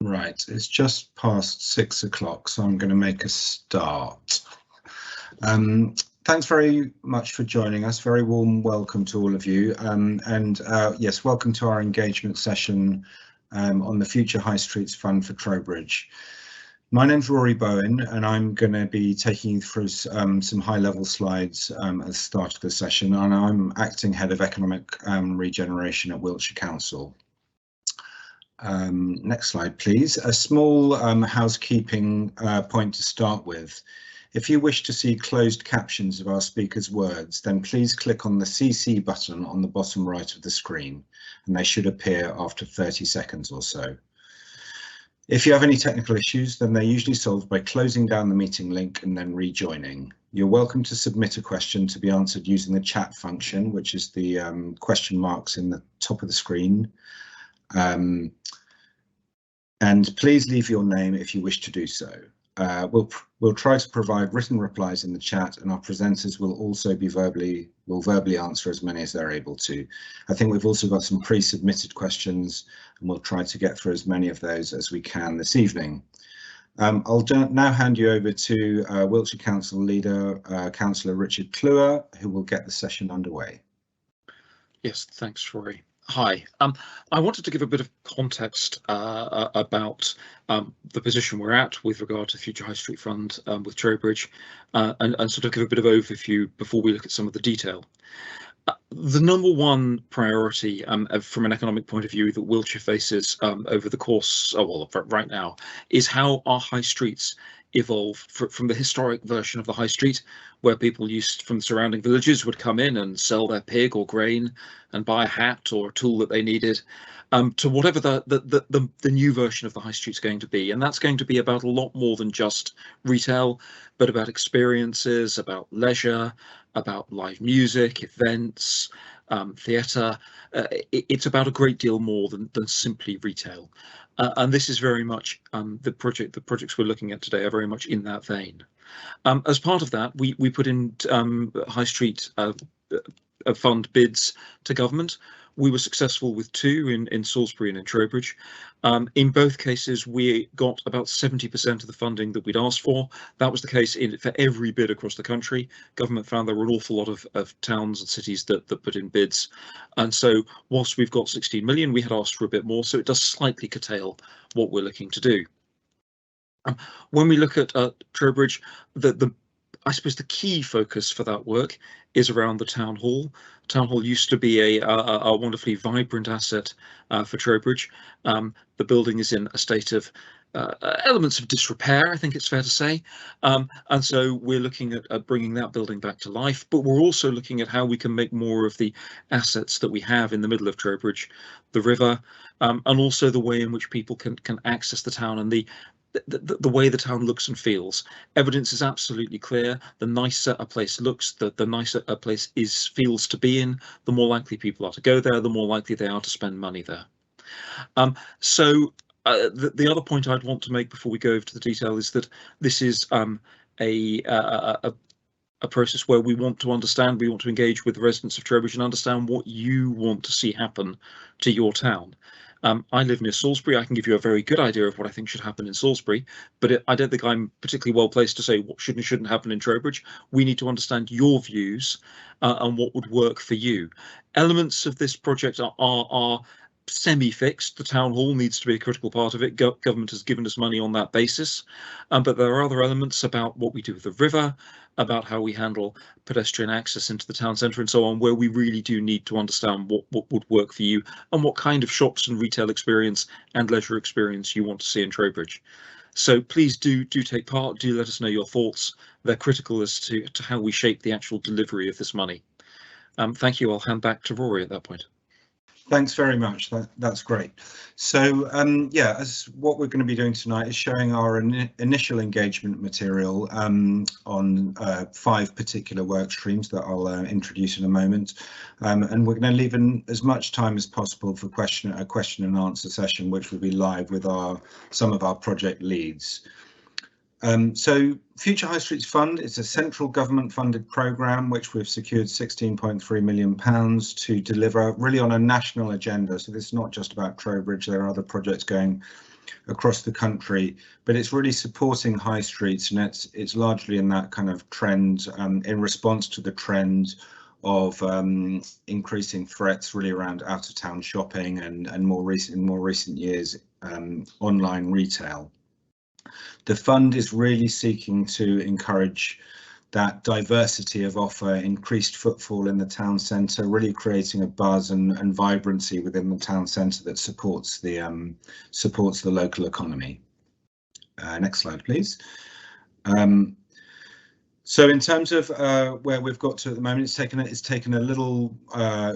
Right, it's just past 6 o'clock, so I'm going to make a start. Thanks very much for joining us. Very warm welcome to all of you. Yes, welcome to our engagement session on the Future High Streets Fund for Trowbridge. My name's Rory Bowen, and I'm going to be taking you through some high-level slides at the start of the session, and I'm Acting Head of Economic Regeneration at Wiltshire Council. Next slide, please. A small housekeeping point to start with. If you wish to see closed captions of our speakers' words, then please click on the CC button on the bottom right of the screen, and they should appear after 30 seconds or so. If you have any technical issues, then they're usually solved by closing down the meeting link and then rejoining. You're welcome to submit a question to be answered using the chat function, which is the question marks in the top of the screen. And please leave your name if you wish to do so. We'll try to provide written replies in the chat, and our presenters will also be verbally answer as many as they're able to. I think we've also got some pre-submitted questions, and we'll try to get through as many of those as we can this evening. I'll now hand you over to Wiltshire Council leader, Councillor Richard Kluwer, who will get the session underway. Yes, thanks, Rory. Hi, I wanted to give a bit of context about the position we're at with regard to the Future High Street Fund with Trowbridge, and sort of give a bit of overview before we look at some of the detail. The number one priority from an economic point of view that Wiltshire faces over the course, right now, is how our high streets evolve from the historic version of the high street, where people from the surrounding villages would come in and sell their pig or grain and buy a hat or a tool that they needed, to whatever the new version of the high street's going to be. And that's going to be about a lot more than just retail, but about experiences, about leisure, about live music, events, theatre. It's about a great deal more than simply retail. And this is very much the projects we're looking at today are very much in that vein. As part of that, we put in high street fund bids to government. We were successful with two in Salisbury and in Trowbridge. In both cases, we got about 70% of the funding that we'd asked for. That was the case for every bid across the country. Government found there were an awful lot of towns and cities that put in bids. And so whilst we've got 16 million, we had asked for a bit more, so it does slightly curtail what we're looking to do. When we look at Trowbridge, I suppose the key focus for that work is around the town hall. Town hall used to be a wonderfully vibrant asset for Trowbridge. The building is in a state of elements of disrepair, I think it's fair to say. And so we're looking at bringing that building back to life, but we're also looking at how we can make more of the assets that we have in the middle of Trowbridge, the river, and also the way in which people can access the town and the way the town looks and feels. Evidence is absolutely clear. The nicer a place looks, the nicer a place feels to be in, the more likely people are to go there, the more likely they are to spend money there. The other point I'd want to make before we go over to the detail is that this is a process where we want to engage with the residents of Trowbridge and understand what you want to see happen to your town. I live near Salisbury. I can give you a very good idea of what I think should happen in Salisbury, but I don't think I'm particularly well placed to say what should and shouldn't happen in Trowbridge. We need to understand your views and what would work for you. Elements of this project are semi-fixed. The town hall needs to be a critical part of it. Government has given us money on that basis, but there are other elements about what we do with the river, about how we handle pedestrian access into the town centre and so on, where we really do need to understand what would work for you and what kind of shops and retail experience and leisure experience you want to see in Trowbridge. So please do take part, do let us know your thoughts. They're critical as to how we shape the actual delivery of this money. Thank you. I'll hand back to Rory at that point. Thanks very much. That's great. So yeah, as what we're going to be doing tonight is showing our initial engagement material on 5 particular work streams that I'll introduce in a moment, and we're going to leave as much time as possible for a question and answer session, which will be live with some of our project leads. So Future High Streets Fund is a central government funded programme which we've secured £16.3 million to deliver really on a national agenda. So this is not just about Trowbridge, there are other projects going across the country, but it's really supporting high streets, and it's largely in that kind of trend, in response to the trend of increasing threats really around out of town shopping and in more recent years online retail. The fund is really seeking to encourage that diversity of offer, increased footfall in the town centre, really creating a buzz and vibrancy within the town centre that supports the local economy. Next slide, please. So in terms of where we've got to at the moment, it's taken a little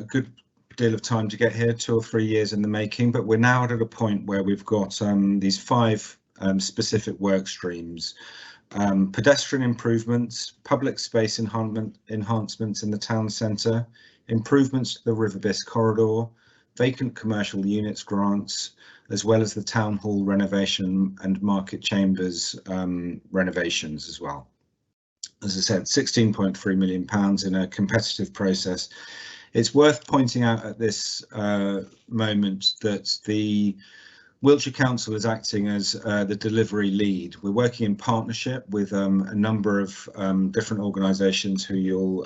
good deal of time to get here, 2 or 3 years in the making, but we're now at a point where we've got these 5 specific work streams. Pedestrian improvements, public space enhancements in the town centre, improvements to the River Biss corridor, vacant commercial units grants, as well as the town hall renovation and market chambers renovations as well. As I said, £16.3 million in a competitive process. It's worth pointing out at this moment that the Wiltshire Council is acting as the delivery lead. We're working in partnership with a number of different organisations who you'll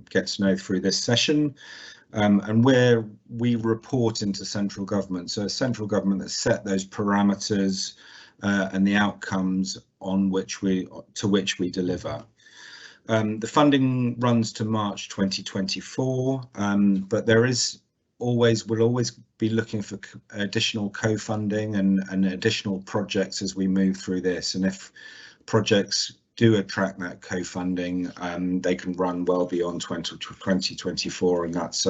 get to know through this session, and where we report into central government. So a central government that set those parameters and the outcomes to which we deliver. The funding runs to March 2024, but we'll always be looking for additional co-funding and additional projects as we move through this. And if projects do attract that co-funding, they can run well beyond 2024, and that's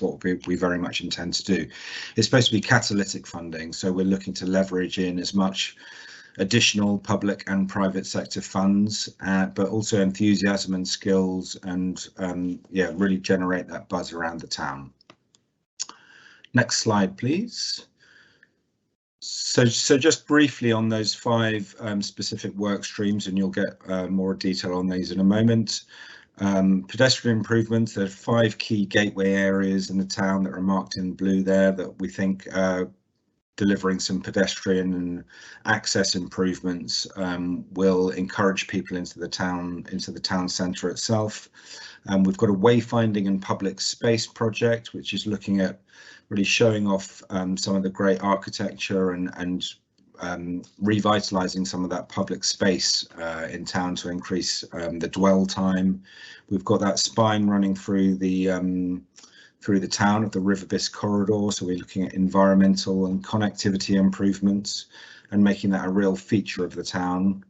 what we very much intend to do. It's supposed to be catalytic funding, so we're looking to leverage in as much additional public and private sector funds, but also enthusiasm and skills, and really generate that buzz around the town. Next slide, please. So just briefly on those 5 specific work streams, and you'll get more detail on these in a moment. Pedestrian improvements, there are 5 key gateway areas in the town that are marked in blue there that we think delivering some pedestrian and access improvements will encourage people into the town centre itself. We've got a wayfinding and public space project, which is looking at really showing off some of the great architecture and revitalising some of that public space in town to increase the dwell time. We've got that spine running through the town of the River Biss corridor, so we're looking at environmental and connectivity improvements and making that a real feature of the town.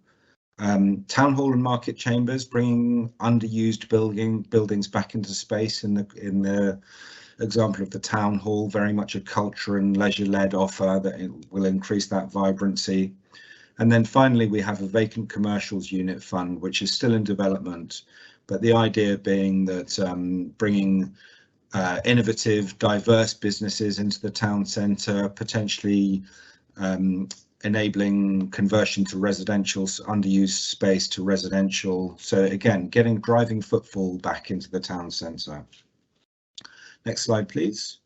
Town hall and market chambers, bringing underused buildings back into space. In the example of the town hall, very much a culture and leisure-led offer that will increase that vibrancy. And then finally, we have a vacant commercials unit fund, which is still in development, but the idea being that bringing innovative, diverse businesses into the town centre, potentially enabling conversion to residential, underused space to residential. So again, driving footfall back into the town centre. Next slide, please.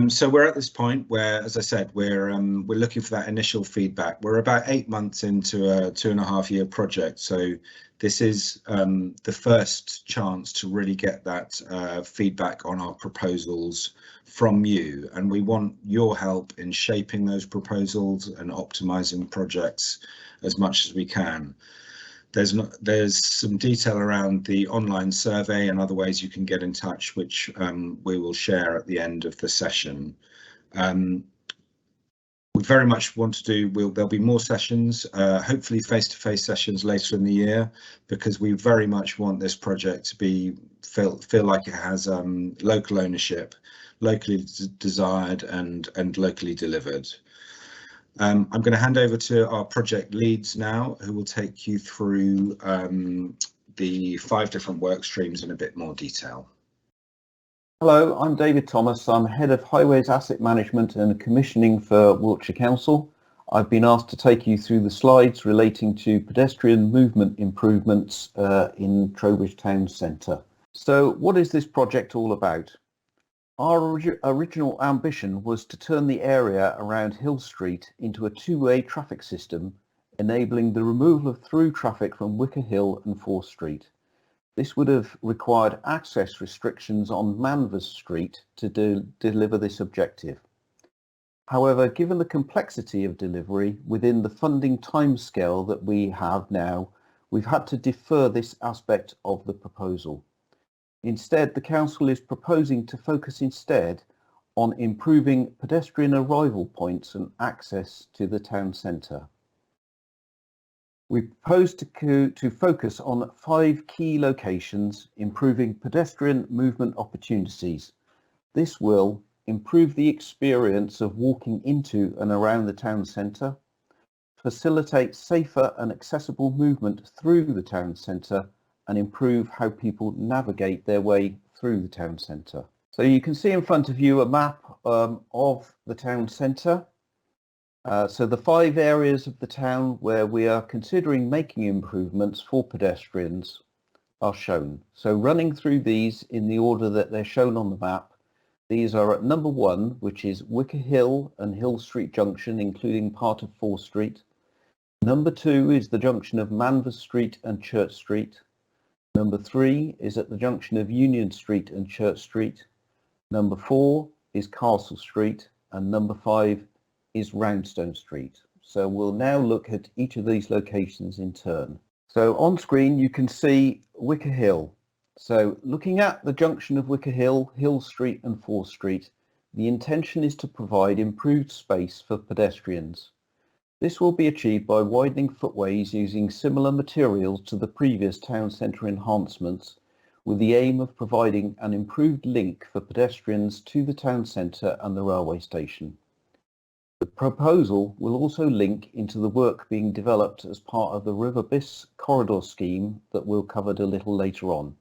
So we're at this point where, as I said, we're looking for that initial feedback. We're about 8 months into a 2.5-year project, so this is the first chance to really get that feedback on our proposals from you, and we want your help in shaping those proposals and optimising projects as much as we can. There's some detail around the online survey and other ways you can get in touch, which we will share at the end of the session. We very much want to do, there'll be more sessions, hopefully face-to-face sessions later in the year, because we very much want this project to feel like it has local ownership, locally desired and locally delivered. I'm going to hand over to our project leads now, who will take you through the 5 different work streams in a bit more detail. Hello, I'm David Thomas. I'm Head of Highways Asset Management and Commissioning for Wiltshire Council. I've been asked to take you through the slides relating to pedestrian movement improvements in Trowbridge Town Centre. So what is this project all about? Our original ambition was to turn the area around Hill Street into a two-way traffic system, enabling the removal of through traffic from Wicker Hill and 4th Street. This would have required access restrictions on Manvers Street to deliver this objective. However, given the complexity of delivery within the funding timescale that we have now, we've had to defer this aspect of the proposal. Instead, the Council is proposing to focus instead on improving pedestrian arrival points and access to the town centre. We propose to focus on 5 key locations, improving pedestrian movement opportunities. This will improve the experience of walking into and around the town centre, facilitate safer and accessible movement through the town centre, and improve how people navigate their way through the town centre. So you can see in front of you a map of the town centre. So the 5 areas of the town where we are considering making improvements for pedestrians are shown. So running through these in the order that they're shown on the map, these are at number 1, which is Wicker Hill and Hill Street Junction, including part of 4th Street. Number 2 is the junction of Manvers Street and Church Street. Number 3 is at the junction of Union Street and Church Street. Number 4 is Castle Street, and number 5 is Roundstone Street. So we'll now look at each of these locations in turn. So on screen you can see Wicker Hill. So looking at the junction of Wicker Hill, Hill Street and 4th Street, the intention is to provide improved space for pedestrians. This will be achieved by widening footways using similar materials to the previous town centre enhancements, with the aim of providing an improved link for pedestrians to the town centre and the railway station. The proposal will also link into the work being developed as part of the River Biss corridor scheme that we'll cover a little later on.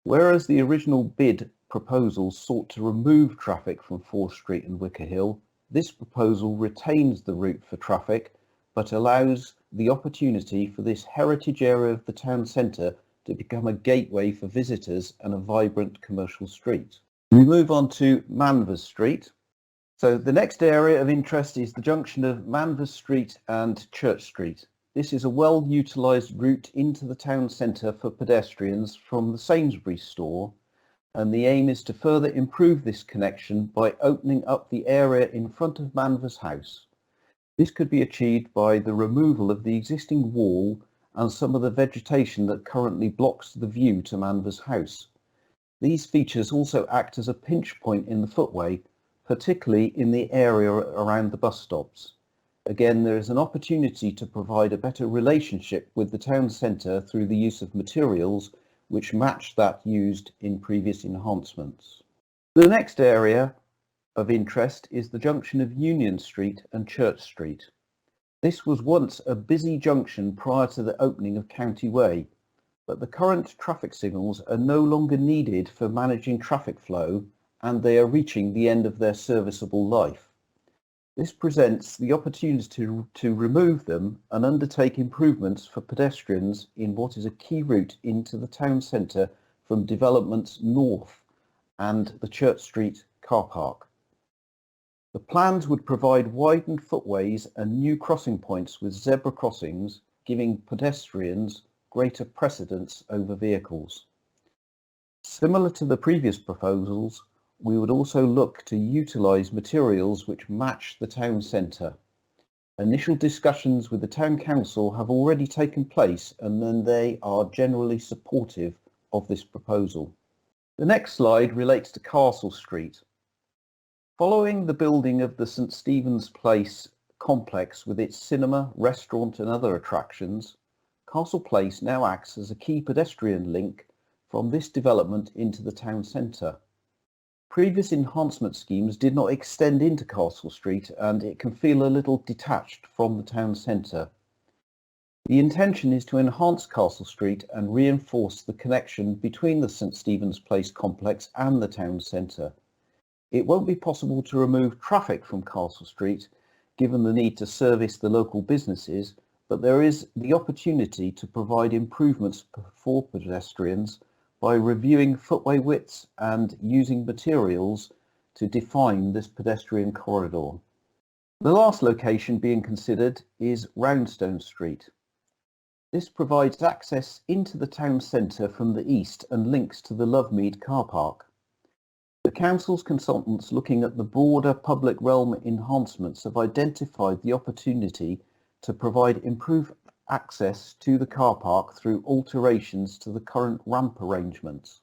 Whereas the original bid proposal sought to remove traffic from 4th Street and Wicker Hill, this proposal retains the route for traffic, but allows the opportunity for this heritage area of the town centre to become a gateway for visitors and a vibrant commercial street. We move on to Manvers Street. So the next area of interest is the junction of Manvers Street and Church Street. This is a well-utilised route into the town centre for pedestrians from the Sainsbury's store, and the aim is to further improve this connection by opening up the area in front of Manvers House. This could be achieved by the removal of the existing wall and some of the vegetation that currently blocks the view to Manvers House. These features also act as a pinch point in the footway, particularly in the area around the bus stops. Again, there is an opportunity to provide a better relationship with the town centre through the use of materials which match that used in previous enhancements. The next area of interest is the junction of Union Street and Church Street. This was once a busy junction prior to the opening of County Way, but the current traffic signals are no longer needed for managing traffic flow, and they are reaching the end of their serviceable life. This presents the opportunity to remove them and undertake improvements for pedestrians in what is a key route into the town centre from developments north and the Church Street car park. The plans would provide widened footways and new crossing points with zebra crossings, giving pedestrians greater precedence over vehicles. Similar to the previous proposals, we would also look to utilise materials which match the town centre. Initial discussions with the Town Council have already taken place, and then they are generally supportive of this proposal. The next slide relates to Castle Street. Following the building of the St Stephen's Place complex with its cinema, restaurant and other attractions, Castle Place now acts as a key pedestrian link from this development into the town centre. Previous enhancement schemes did not extend into Castle Street, and it can feel a little detached from the town centre. The intention is to enhance Castle Street and reinforce the connection between the St Stephen's Place complex and the town centre. It won't be possible to remove traffic from Castle Street, given the need to service the local businesses, but there is the opportunity to provide improvements for pedestrians by reviewing footway widths and using materials to define this pedestrian corridor. The last location being considered is Roundstone Street. This provides access into the town centre from the east and links to the Lovemead car park. The council's consultants looking at the broader public realm enhancements have identified the opportunity to provide improved access to the car park through alterations to the current ramp arrangements.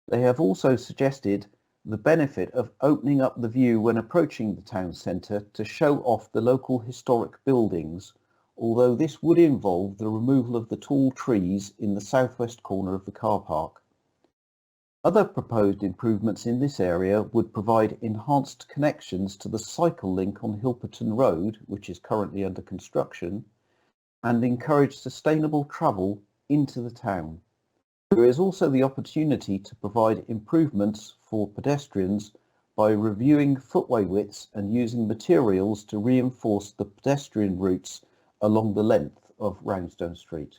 They have also suggested the benefit of opening up the view when approaching the town centre to show off the local historic buildings, although this would involve the removal of the tall trees in the southwest corner of the car park. Other proposed improvements in this area would provide enhanced connections to the cycle link on Hilperton Road, which is currently under construction, and encourage sustainable travel into the town. There is also the opportunity to provide improvements for pedestrians by reviewing footway widths and using materials to reinforce the pedestrian routes along the length of Roundstone Street.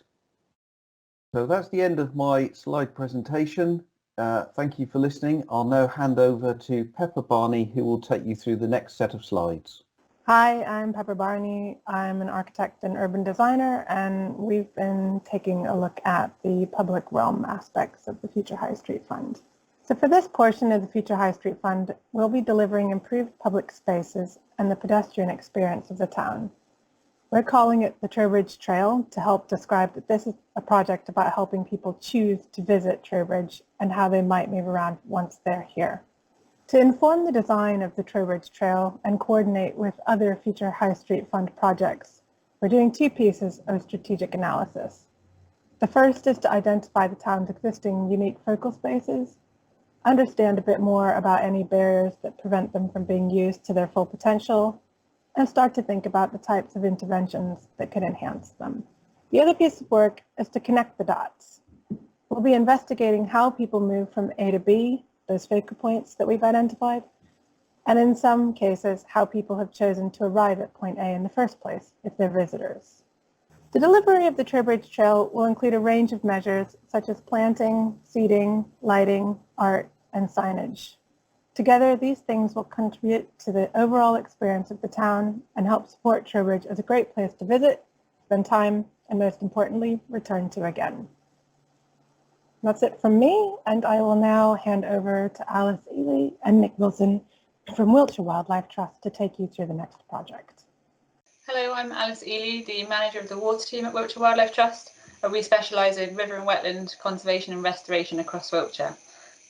So that's the end of my slide presentation. Thank you for listening. I'll now hand over to Pepper Barney, who will take you through the next set of slides. Hi, I'm Pepper Barney. I'm an architect and urban designer, and we've been taking a look at the public realm aspects of the Future High Street Fund. So for this portion of the Future High Street Fund, we'll be delivering improved public spaces and the pedestrian experience of the town. We're calling it the Trowbridge Trail to help describe that this is a project about helping people choose to visit Trowbridge and how they might move around once they're here. To inform the design of the Trowbridge Trail and coordinate with other Future High Street Fund projects, we're doing two pieces of strategic analysis. The first is to identify the town's existing unique focal spaces, understand a bit more about any barriers that prevent them from being used to their full potential, and start to think about the types of interventions that could enhance them. The other piece of work is to connect the dots. We'll be investigating how people move from A to B, those focal points that we've identified, and in some cases, how people have chosen to arrive at point A in the first place if they're visitors. The delivery of the Trowbridge Trail will include a range of measures such as planting, seating, lighting, art, and signage. Together, these things will contribute to the overall experience of the town and help support Trowbridge as a great place to visit, spend time, and most importantly, return to again. That's it from me, and I will now hand over to Alice Ely and Nick Wilson from Wiltshire Wildlife Trust to take you through the next project. Hello, I'm Alice Ely, the manager of the water team at Wiltshire Wildlife Trust, where we specialise in river and wetland conservation and restoration across Wiltshire.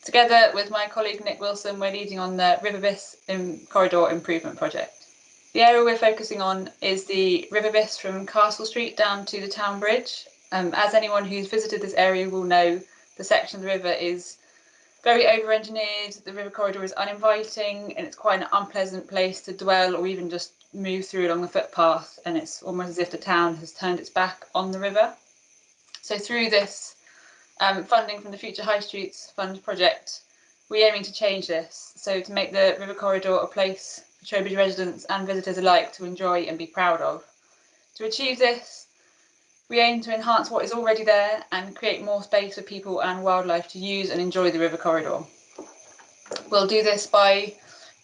Together with my colleague Nick Wilson, we're leading on the River Biss corridor improvement project. The area we're focusing on is the River Biss from Castle Street down to the town bridge. As anyone who's visited this area will know, the section of the river is very over-engineered, the river corridor is uninviting, and it's quite an unpleasant place to dwell or even just move through along the footpath, and it's almost as if the town has turned its back on the river. So through this funding from the Future High Streets Fund project, we're aiming to change this, so to make the river corridor a place for Trowbridge residents and visitors alike to enjoy and be proud of. To achieve this, we aim to enhance what is already there and create more space for people and wildlife to use and enjoy the river corridor. We'll do this by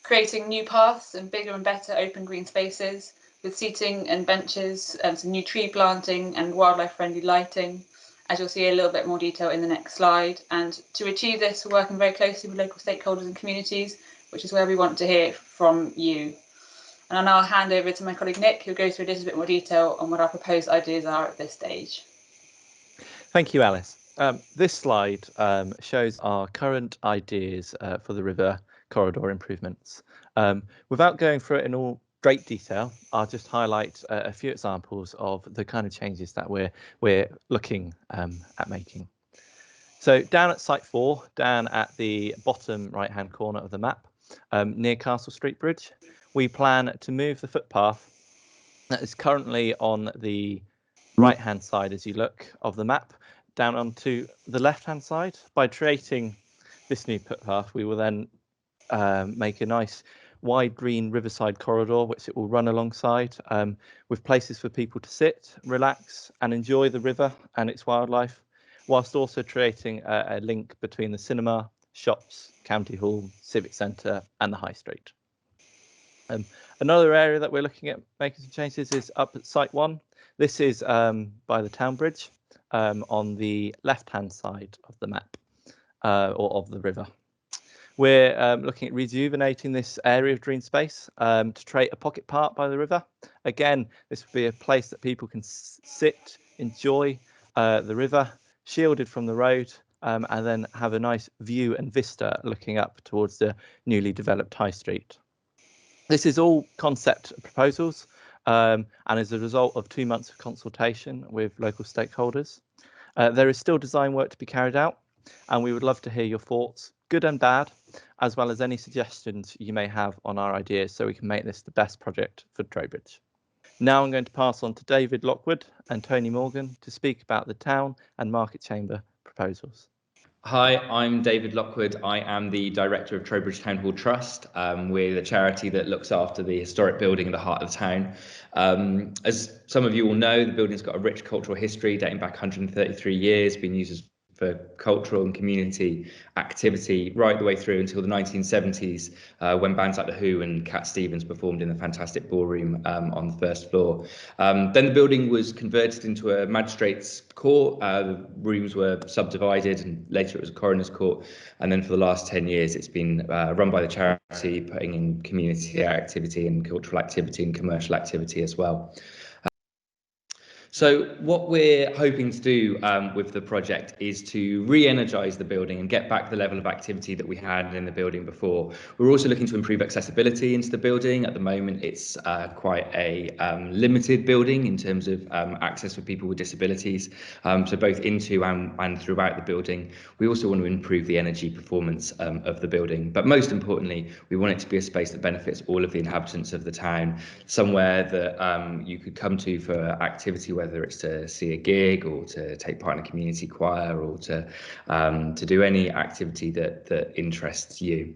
creating new paths and bigger and better open green spaces with seating and benches and some new tree planting and wildlife friendly lighting, as you'll see a little bit more detail in the next slide. And to achieve this, we're working very closely with local stakeholders and communities, which is where we want to hear from you. And I'll now hand over to my colleague Nick, who'll go through a little bit more detail on what our proposed ideas are at this stage. Thank you, Alice. This slide shows our current ideas for the river corridor improvements. Without going through it in all great detail, I'll just highlight a few examples of the kind of changes that we're looking at making. So down at Site 4, down at the bottom right-hand corner of the map, near Castle Street Bridge, we plan to move the footpath that is currently on the right-hand side as you look of the map down onto the left-hand side. By creating this new footpath, we will then make a nice wide green riverside corridor which it will run alongside, with places for people to sit, relax and enjoy the river and its wildlife, whilst also creating a link between the cinema, shops, county hall, civic centre and the high street. Another area that we're looking at making some changes is up at Site 1. This is by the Town Bridge on the left-hand side of the map or of the river. We're looking at rejuvenating this area of green space to create a pocket park by the river. Again, this would be a place that people can sit, enjoy the river, shielded from the road, and then have a nice view and vista looking up towards the newly developed high street. This is all concept proposals and is a result of 2 months of consultation with local stakeholders. There is still design work to be carried out, and we would love to hear your thoughts, good and bad, as well as any suggestions you may have on our ideas so we can make this the best project for Trowbridge. Now I'm going to pass on to David Lockwood and Tony Morgan to speak about the town and market chamber proposals. Hi, I'm David Lockwood. I am the director of Trowbridge Town Hall Trust. We're the charity that looks after the historic building in the heart of the town. As some of you will know, the building's got a rich cultural history dating back 133 years, been used for cultural and community activity right the way through until the 1970s, when bands like The Who and Cat Stevens performed in the fantastic ballroom on the first floor. Then the building was converted into a magistrate's court. The rooms were subdivided and later it was a coroner's court. And then for the last 10 years, it's been run by the charity, putting in community activity and cultural activity and commercial activity as well. So what we're hoping to do with the project is to re-energise the building and get back the level of activity that we had in the building before. We're also looking to improve accessibility into the building. At the moment, it's quite a limited building in terms of access for people with disabilities, so both into and throughout the building. We also want to improve the energy performance of the building, but most importantly, we want it to be a space that benefits all of the inhabitants of the town, somewhere that you could come to for activity, whether it's to see a gig or to take part in a community choir or to do any activity that interests you.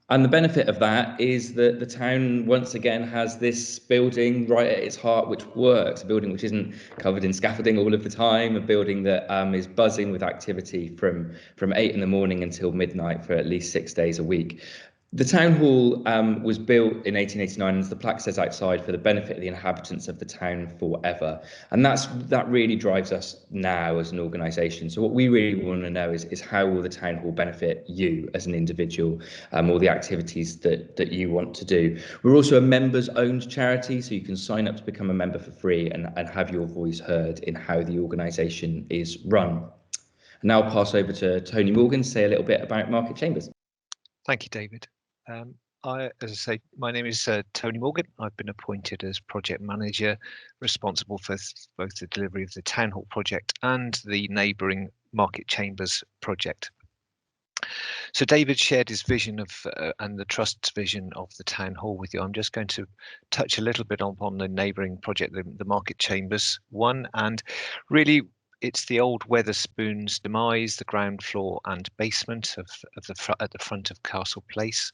And the benefit of that is that the town once again has this building right at its heart which works, a building which isn't covered in scaffolding all of the time, a building that is buzzing with activity from 8 in the morning until midnight for at least 6 days a week. The town hall was built in 1889, as the plaque says outside, for the benefit of the inhabitants of the town forever. And that really drives us now as an organisation. So what we really want to know is how will the town hall benefit you as an individual, or the activities that you want to do. We're also a members owned charity, so you can sign up to become a member for free and have your voice heard in how the organisation is run. Now I'll pass over to Tony Morgan to say a little bit about market chambers. Thank you, David. As I say, my name is Tony Morgan. I've been appointed as project manager, responsible for both the delivery of the Town Hall project and the neighbouring Market Chambers project. So David shared his vision of and the Trust's vision of the Town Hall with you. I'm just going to touch a little bit upon the neighbouring project, the Market Chambers one, and really it's the old Weatherspoons demise, the ground floor and basement at the front of Castle Place.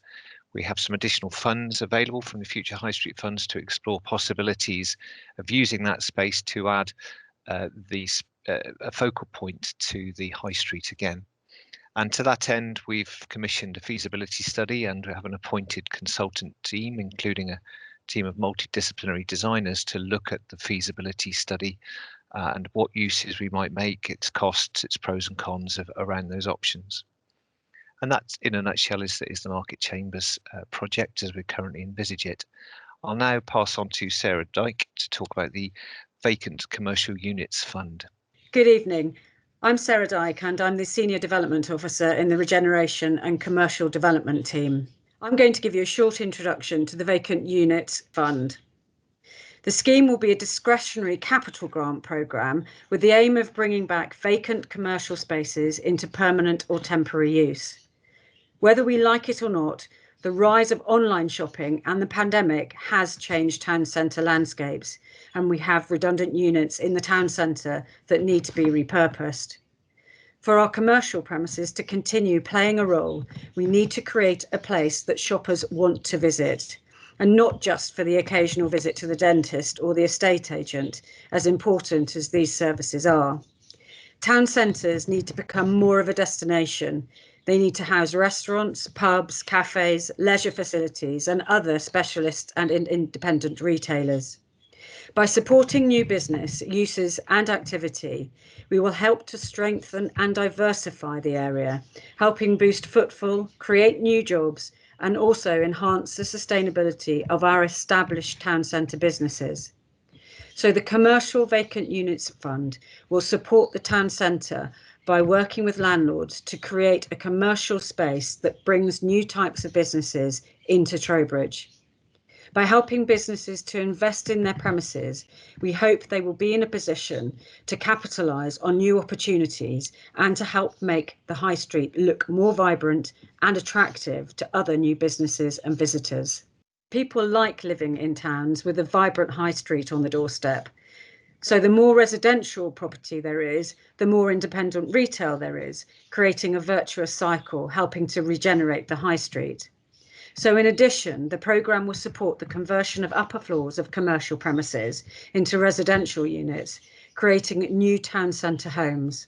We have some additional funds available from the Future High Street funds to explore possibilities of using that space to add a focal point to the High Street again. And to that end, we've commissioned a feasibility study and we have an appointed consultant team, including a team of multidisciplinary designers, to look at the feasibility study and what uses we might make, its costs, its pros and cons around those options. And that, in a nutshell, is the Market Chambers project as we currently envisage it. I'll now pass on to Sarah Dyke to talk about the Vacant Commercial Units Fund. Good evening. I'm Sarah Dyke and I'm the Senior Development Officer in the Regeneration and Commercial Development team. I'm going to give you a short introduction to the Vacant Units Fund. The scheme will be a discretionary capital grant programme with the aim of bringing back vacant commercial spaces into permanent or temporary use. Whether we like it or not, the rise of online shopping and the pandemic has changed town centre landscapes, and we have redundant units in the town centre that need to be repurposed. For our commercial premises to continue playing a role, we need to create a place that shoppers want to visit, and not just for the occasional visit to the dentist or the estate agent, as important as these services are. Town centres need to become more of a destination. They need to house restaurants, pubs, cafes, leisure facilities and other specialist and independent retailers. By supporting new business, uses and activity, we will help to strengthen and diversify the area, helping boost footfall, create new jobs and also enhance the sustainability of our established town centre businesses. So the Commercial Vacant Units Fund will support the town centre by working with landlords to create a commercial space that brings new types of businesses into Trowbridge. By helping businesses to invest in their premises, we hope they will be in a position to capitalise on new opportunities and to help make the high street look more vibrant and attractive to other new businesses and visitors. People like living in towns with a vibrant high street on the doorstep. So the more residential property there is, the more independent retail there is, creating a virtuous cycle, helping to regenerate the high street. So in addition, the programme will support the conversion of upper floors of commercial premises into residential units, creating new town centre homes.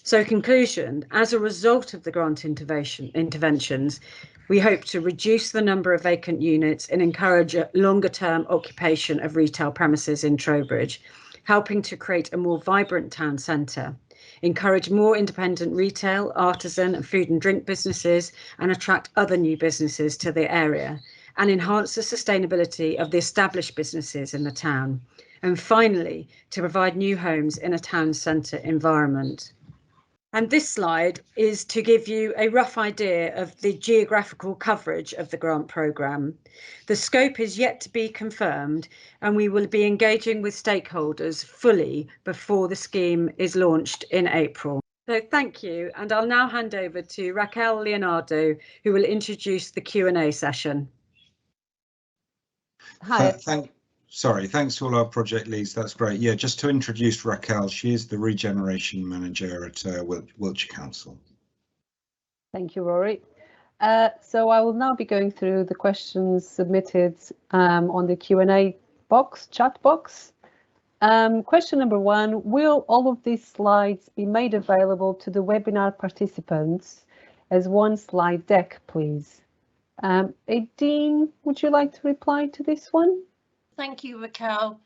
So in conclusion, as a result of the grant interventions, we hope to reduce the number of vacant units and encourage a longer term occupation of retail premises in Trowbridge, helping to create a more vibrant town centre, encourage more independent retail, artisan and food and drink businesses and attract other new businesses to the area, and enhance the sustainability of the established businesses in the town. And finally, to provide new homes in a town centre environment. And this slide is to give you a rough idea of the geographical coverage of the grant programme. The scope is yet to be confirmed and we will be engaging with stakeholders fully before the scheme is launched in April. So thank you, and I'll now hand over to Raquel Leonardo, who will introduce the Q&A session. Hi. Thanks to all our project leads. That's great. Yeah, just to introduce Raquel, she is the regeneration manager at Wiltshire Council. Thank you, Rory. So I will now be going through the questions submitted on the Q&A box, chat box. Question number 1, will all of these slides be made available to the webinar participants as one slide deck, please? Dean, would you like to reply to this one? Thank you, Raquel.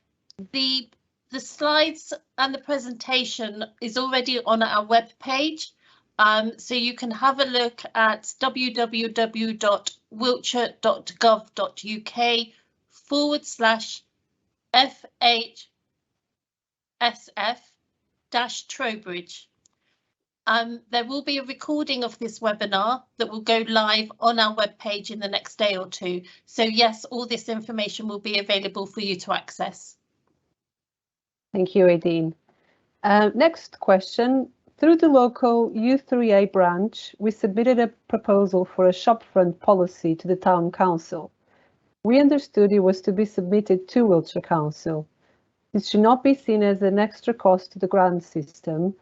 The slides and the presentation is already on our web page, so you can have a look at www.wiltshire.gov.uk/FHSF-Trowbridge. There will be a recording of this webinar that will go live on our webpage in the next day or two. So yes, all this information will be available for you to access. Thank you, Aideen. Next question. Through the local U3A branch, we submitted a proposal for a shopfront policy to the Town Council. We understood it was to be submitted to Wiltshire Council. This should not be seen as an extra cost to the grant system,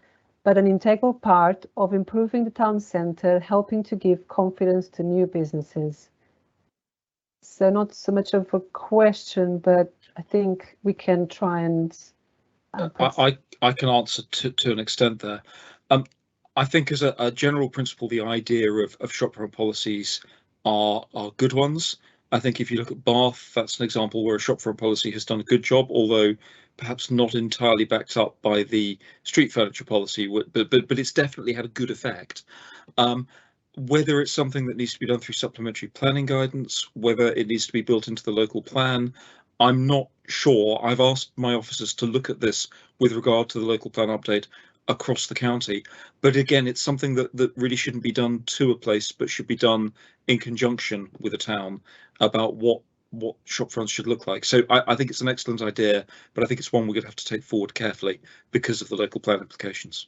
but an integral part of improving the town centre, helping to give confidence to new businesses. So not so much of a question, but I think we can try and... I can answer to an extent there. I think as a general principle, the idea of shopfront policies are good ones. I think if you look at Bath, that's an example where a shopfront policy has done a good job, although perhaps not entirely backed up by the street furniture policy, but it's definitely had a good effect. Whether it's something that needs to be done through supplementary planning guidance, whether it needs to be built into the local plan, I'm not sure. I've asked my officers to look at this with regard to the local plan update across the county, but again, it's something that really shouldn't be done to a place, but should be done in conjunction with a town about what shop fronts should look like. So I think it's an excellent idea, but I think it's one we're going to have to take forward carefully because of the local plan implications.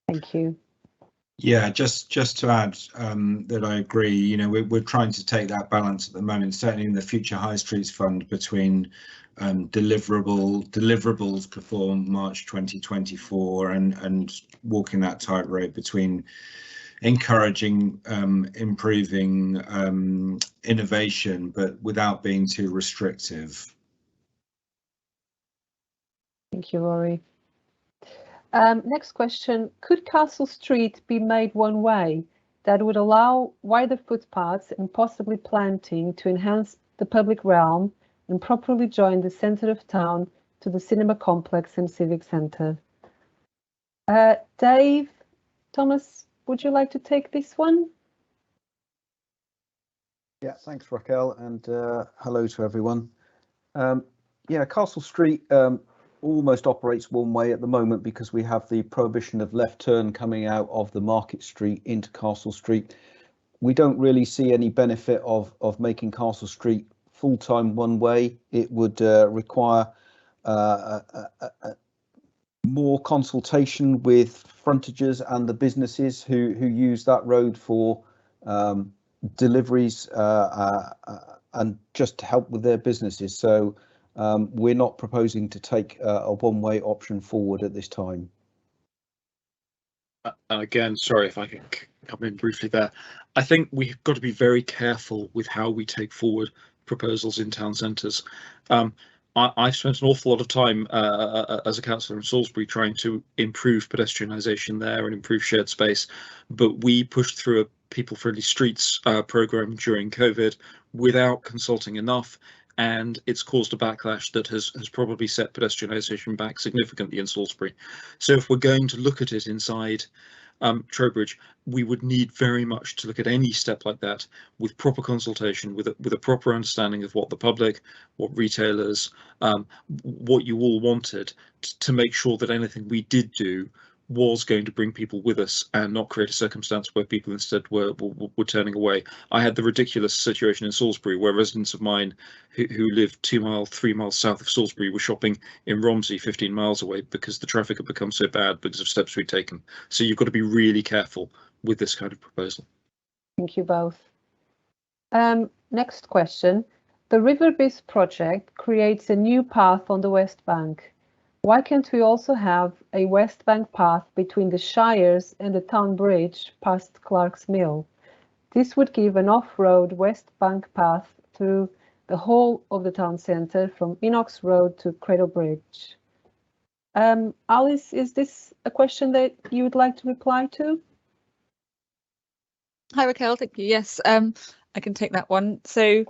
Thank you. Yeah, just to add that I agree, you know, we're trying to take that balance at the moment, certainly in the Future High Streets Fund, between deliverables before March 2024 and walking that tightrope between encouraging improving innovation, but without being too restrictive. Thank you, Rory. Next question, could Castle Street be made one way that would allow wider footpaths and possibly planting to enhance the public realm and properly join the centre of town to the cinema complex and civic centre? Dave, Thomas, would you like to take this one? Yeah, thanks, Raquel, and hello to everyone. Yeah, Castle Street almost operates one way at the moment because we have the prohibition of left turn coming out of the Market Street into Castle Street. We don't really see any benefit of making Castle Street full-time one way. It would require more consultation with frontages and the businesses who use that road for deliveries and just to help with their businesses. So we're not proposing to take a one-way option forward at this time. Again, sorry if I can come in briefly there. I think we've got to be very careful with how we take forward proposals in town centres. I've spent an awful lot of time as a councillor in Salisbury trying to improve pedestrianisation there and improve shared space, but we pushed through a People Friendly Streets programme during COVID without consulting enough, and it's caused a backlash that has probably set pedestrianisation back significantly in Salisbury. So if we're going to look at it inside Trowbridge, we would need very much to look at any step like that with proper consultation, with a proper understanding of what the public, what retailers, what you all wanted, to make sure that anything we did do was going to bring people with us and not create a circumstance where people instead were turning away. I had the ridiculous situation in Salisbury where residents of mine who lived 2 miles, 3 miles south of Salisbury were shopping in Romsey 15 miles away because the traffic had become so bad because of steps we'd taken. So you've got to be really careful with this kind of proposal. Thank you both. Next question. The River Biss project creates a new path on the West Bank. Why can't we also have a West Bank path between the Shires and the town bridge past Clark's Mill? This would give an off-road West Bank path through the whole of the town centre from Enox Road to Cradle Bridge. Alice, is this a question that you would like to reply to? Hi Raquel, thank you. Yes, I can take that one. So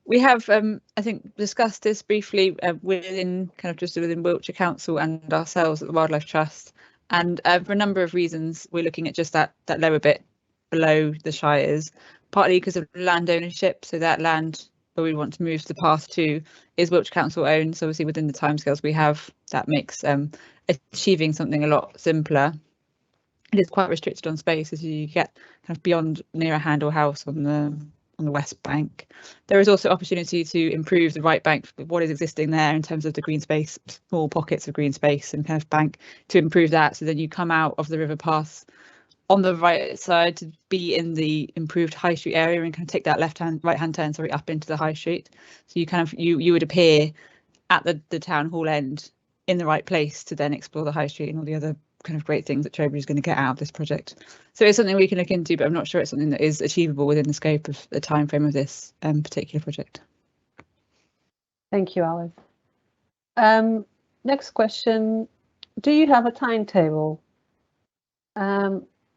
we have, I think, discussed this briefly within Wiltshire Council and ourselves at the Wildlife Trust, and for a number of reasons we're looking at just that lower bit below the Shires, partly because of land ownership. So that land where we want to move the path to is Wiltshire Council owned, so obviously within the timescales we have, that makes achieving something a lot simpler. It is quite restricted on space as you get kind of beyond near a Handel house on the West Bank. There is also opportunity to improve the right bank, what is existing there in terms of the green space, small pockets of green space and kind of bank, to improve that. So then you come out of the river pass on the right side to be in the improved High Street area and kind of take that right hand turn, up into the High Street. So you kind of you would appear at the town hall end in the right place to then explore the High Street and all the other kind of great things that Trowbridge is going to get out of this project. So it's something we can look into, but I'm not sure it's something that is achievable within the scope of the time frame of this particular project. Thank you, Alice. Next question. Do you have a timetable?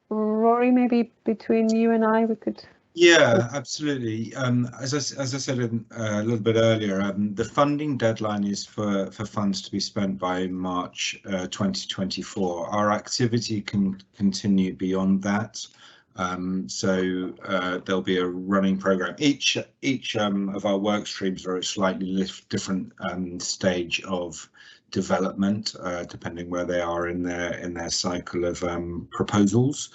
Rory, maybe between you and I, we could... Yeah, absolutely. As I said a little bit earlier, the funding deadline is for funds to be spent by March 2024. Our activity can continue beyond that. So there'll be a running program. Each of our work streams are at a slightly different stage of development, depending where they are in their cycle of proposals.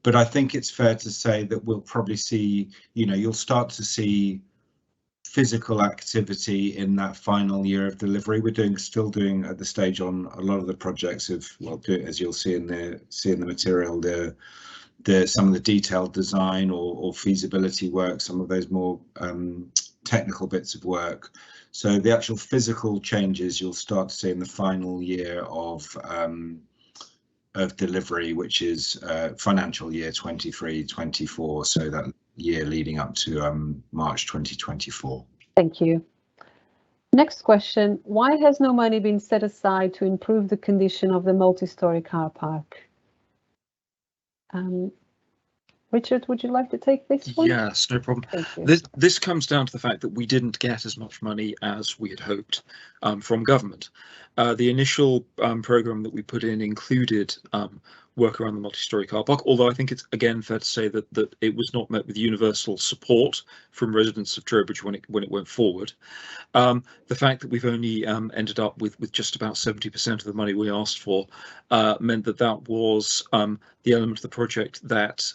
But I think it's fair to say that we'll probably see, you'll start to see physical activity in that final year of delivery. We're still doing at the stage on a lot of the projects of, as you'll see in the material, some of the detailed design or feasibility work, some of those more technical bits of work. So the actual physical changes you'll start to see in the final year of delivery, which is financial year 23-24, so that year leading up to March 2024. Thank you. Next question, why has no money been set aside to improve the condition of the multi-storey car park? Richard, would you like to take this one? Yes, no problem. Thank you. This comes down to the fact that we didn't get as much money as we had hoped from government. The initial programme that we put in included work around the multi-storey car park, although I think it's again fair to say that it was not met with universal support from residents of Trowbridge when it went forward. The fact that we've only ended up with just about 70% of the money we asked for meant that was the element of the project that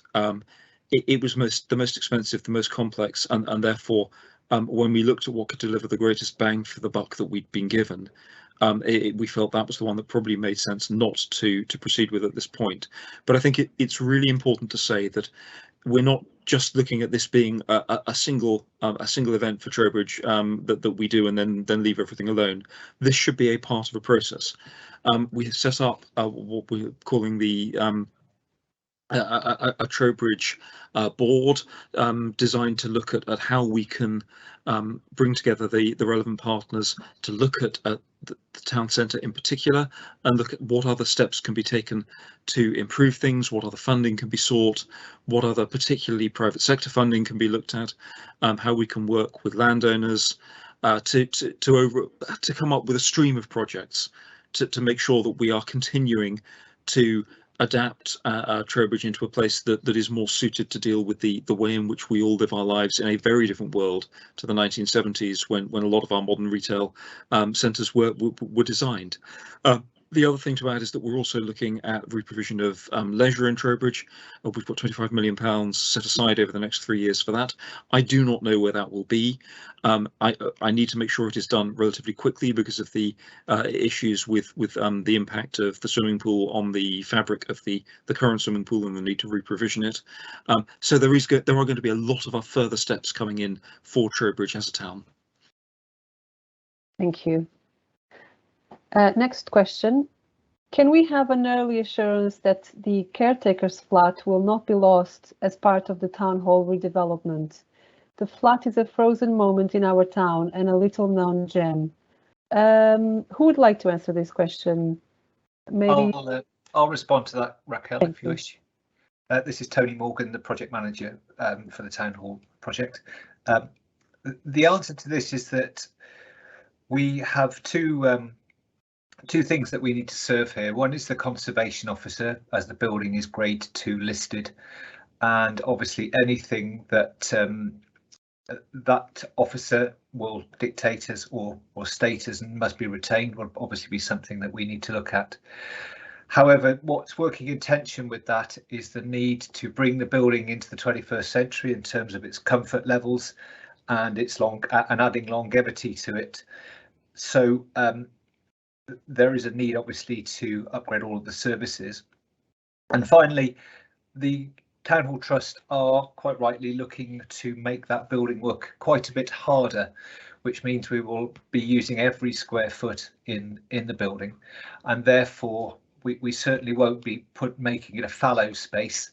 it was the most expensive, the most complex, and therefore when we looked at what could deliver the greatest bang for the buck that we'd been given, we felt that was the one that probably made sense not to proceed with at this point. But I think it's really important to say that we're not just looking at this being a single event for Trowbridge that we do and then leave everything alone. This should be a part of a process. We have set up what we're calling the a Trowbridge board designed to look at how we can bring together the relevant partners to look at the town centre in particular and look at what other steps can be taken to improve things, what other funding can be sought, what other particularly private sector funding can be looked at, how we can work with landowners to come up with a stream of projects to make sure that we are continuing to adapt Trowbridge into a place that is more suited to deal with the way in which we all live our lives in a very different world to the 1970s when a lot of our modern retail centres were designed. The other thing to add is that we're also looking at reprovision of leisure in Trowbridge. We've got £25 million set aside over the next 3 years for that. I do not know where that will be. I need to make sure it is done relatively quickly because of the issues with the impact of the swimming pool on the fabric of the current swimming pool and the need to reprovision it. So there are going to be a lot of further steps coming in for Trowbridge as a town. Thank you. Next question. Can we have an early assurance that the caretaker's flat will not be lost as part of the town hall redevelopment? The flat is a frozen moment in our town and a little known gem. Who would like to answer this question? Maybe I'll respond to that, Raquel, Thank if you wish. This is Tony Morgan, the project manager for the town hall project. The answer to this is that we have two things that we need to serve here. One is the conservation officer, as the building is grade 2 listed, and obviously anything that that officer will dictate as or state as must be retained will obviously be something that we need to look at. However, what's working in tension with that is the need to bring the building into the 21st century in terms of its comfort levels and its adding longevity to it. So there is a need obviously to upgrade all of the services. And finally, the Town Hall Trust are quite rightly looking to make that building work quite a bit harder, which means we will be using every square foot in the building, and therefore we certainly won't be making it a fallow space,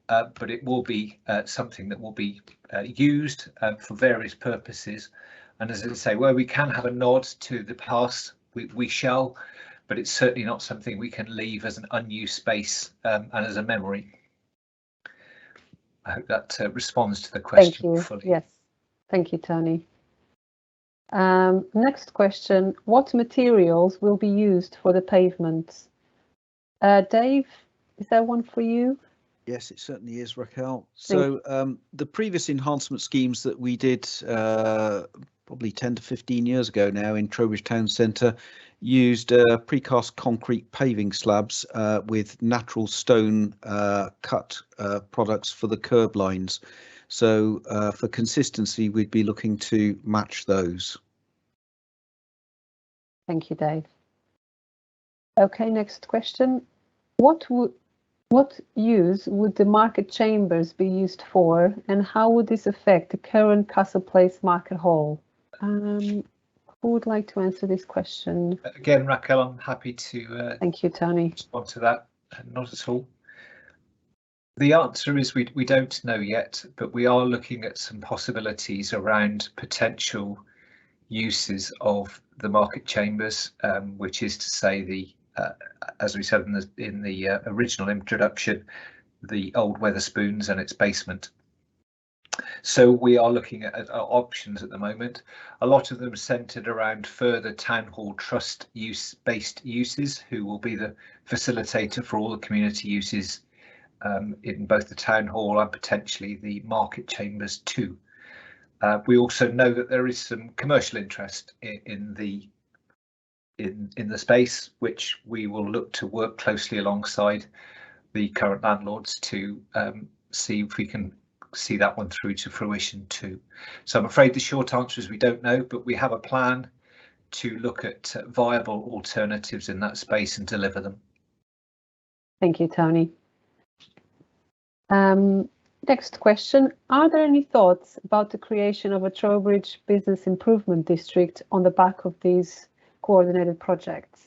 but it will be something that will be used for various purposes. And as I say, where we can have a nod to the past, we shall, but it's certainly not something we can leave as an unused space and as a memory. I hope that responds to the question fully. Yes, thank you, Tony. Next question, what materials will be used for the pavements? Dave, is there one for you? Yes, it certainly is, Raquel. So the previous enhancement schemes that we did probably 10 to 15 years ago now in Trowbridge Town Centre used precast concrete paving slabs with natural stone cut products for the curb lines. So for consistency, we'd be looking to match those. Thank you, Dave. Okay, next question. What use would the market chambers be used for, and how would this affect the current Castle Place Market Hall? Who would like to answer this question? Again, Raquel, I'm happy to thank you, Tony. Respond to that. Not at all. The answer is we don't know yet, but we are looking at some possibilities around potential uses of the market chambers, which is to say the as we said in the original introduction, the old Wetherspoons and its basement. So we are looking at options at the moment. A lot of them centred around further town hall trust based uses, who will be the facilitator for all the community uses in both the town hall and potentially the market chambers too. We also know that there is some commercial interest in the space, which we will look to work closely alongside the current landlords to see if we can see that one through to fruition too. So I'm afraid the short answer is we don't know, but we have a plan to look at viable alternatives in that space and deliver them. Thank you, Tony. Next question. Are there any thoughts about the creation of a Trowbridge Business Improvement District on the back of these coordinated projects?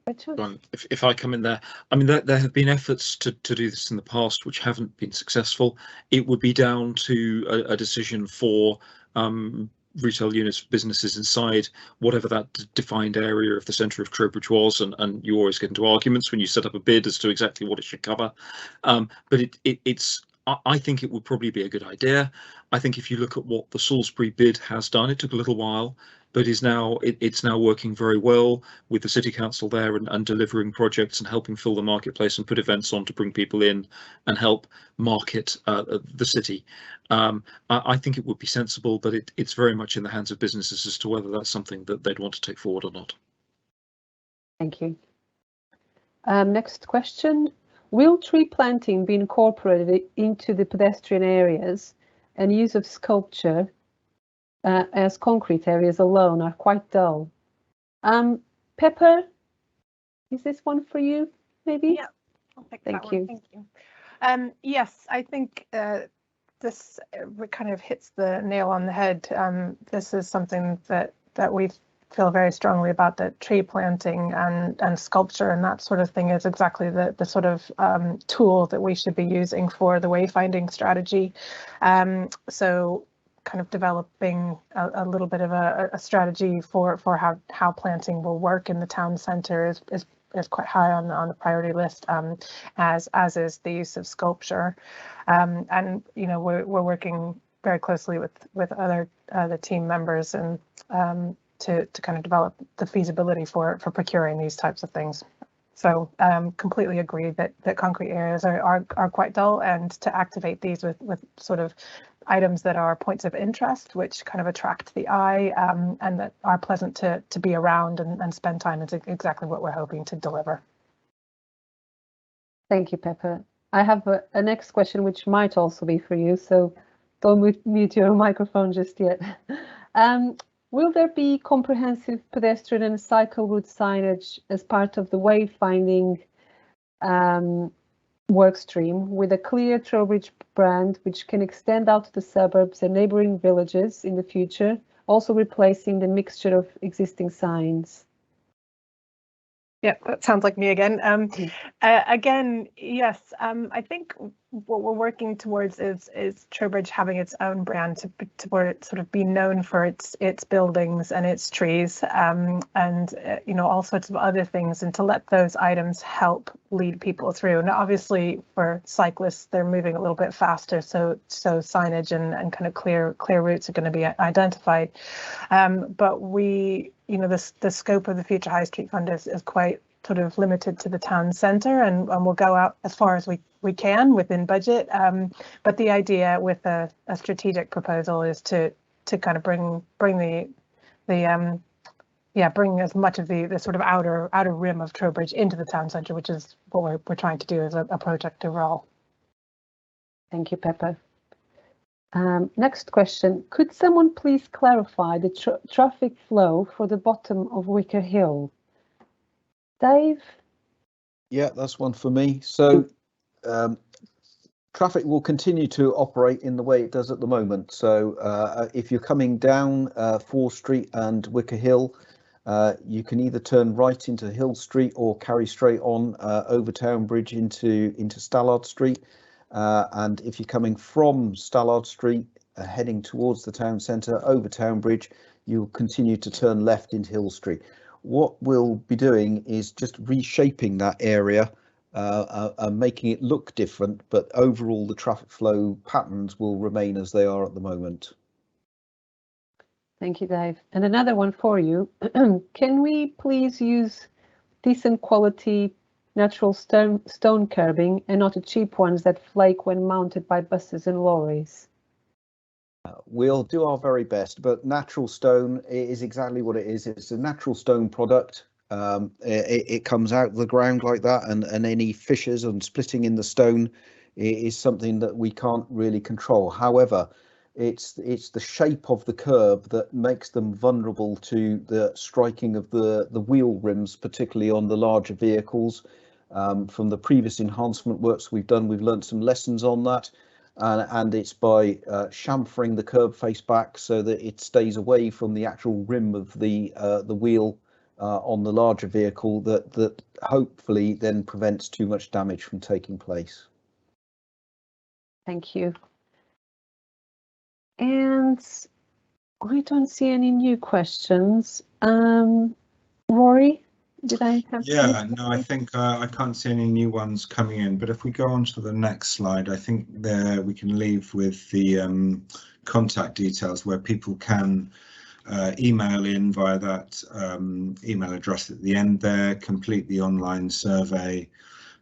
If I come in there, I mean, there have been efforts to do this in the past which haven't been successful. It would be down to a decision for retail units, businesses inside whatever that defined area of the centre of Trowbridge was, and you always get into arguments when you set up a bid as to exactly what it should cover. But I think it would probably be a good idea. I think if you look at what the Salisbury bid has done, it took a little while, but it's now working very well with the City Council there and delivering projects and helping fill the marketplace and put events on to bring people in and help market the city. I think it would be sensible, but it's very much in the hands of businesses as to whether that's something that they'd want to take forward or not. Thank you. Next question. Will tree planting be incorporated into the pedestrian areas, and use of sculpture as concrete areas alone are quite dull? Pepper, is this one for you, maybe? Yeah, I'll pick Thank that you. one. Thank you. Yes, I think this kind of hits the nail on the head. This is something that we feel very strongly about, that tree planting and sculpture and that sort of thing is exactly the sort of tool that we should be using for the wayfinding strategy. So kind of developing a little bit of a strategy for how planting will work in the town centre is quite high on the priority list, as is the use of sculpture. And you know, we're working very closely with other the team members and to kind of develop the feasibility for procuring these types of things. So completely agree that concrete areas are quite dull, and to activate these with sort of items that are points of interest, which kind of attract the eye and that are pleasant to be around and spend time, is exactly what we're hoping to deliver. Thank you, Pepper. I have a next question which might also be for you, so don't mute your microphone just yet. Will there be comprehensive pedestrian and cycle route signage as part of the wayfinding work stream, with a clear Trowbridge brand which can extend out to the suburbs and neighbouring villages in the future, also replacing the mixture of existing signs? Yeah, that sounds like me again. Again, yes, I think what we're working towards is Trowbridge having its own brand to where it sort of be known for its buildings and its trees, and you know, all sorts of other things, and to let those items help lead people through. Now, obviously, for cyclists, they're moving a little bit faster, so signage and kind of clear routes are going to be identified. But we, you know, the scope of the Future High Street Fund is quite sort of limited to the town centre, and we'll go out as far as we can within budget. But the idea with a strategic proposal is to kind of bring as much of the sort of outer rim of Trowbridge into the town centre, which is what we're trying to do as a project overall. Thank you, Pepper. Next question. Could someone please clarify the traffic flow for the bottom of Wicker Hill? Dave? Yeah, that's one for me. So traffic will continue to operate in the way it does at the moment. So if you're coming down 4th Street and Wicker Hill, you can either turn right into Hill Street or carry straight on over Town Bridge into Stallard Street. And if you're coming from Stallard Street, heading towards the town centre over Trowbridge, you'll continue to turn left into Hill Street. What we'll be doing is just reshaping that area and making it look different, but overall the traffic flow patterns will remain as they are at the moment. Thank you, Dave. And another one for you. Can we please use decent quality natural stone curbing and not the cheap ones that flake when mounted by buses and lorries? We'll do our very best, but natural stone is exactly what it is. It's a natural stone product. It comes out of the ground like that, and any fissures and splitting in the stone is something that we can't really control. However, it's the shape of the curb that makes them vulnerable to the striking of the wheel rims, particularly on the larger vehicles. From the previous enhancement works we've done, we've learned some lessons on that, and it's by chamfering the curb face back so that it stays away from the actual rim of the wheel on the larger vehicle that hopefully then prevents too much damage from taking place. Thank you. And I don't see any new questions. Rory, did I have? Yeah, no, I think I can't see any new ones coming in, but if we go on to the next slide, I think there we can leave with the contact details where people can email in via that email address at the end there, complete the online survey,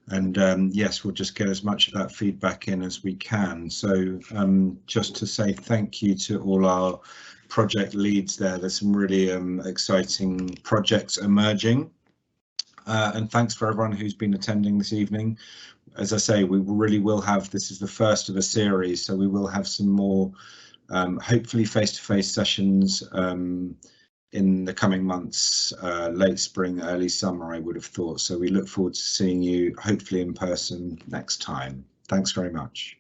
and yes, we'll just get as much of that feedback in as we can. So just to say thank you to all our project leads there. There's some really exciting projects emerging, and thanks for everyone who's been attending this evening. As I say, we really will have, this is the first of a series, so we will have some more hopefully face-to-face sessions in the coming months, late spring, early summer, I would have thought. So we look forward to seeing you hopefully in person next time. Thanks very much.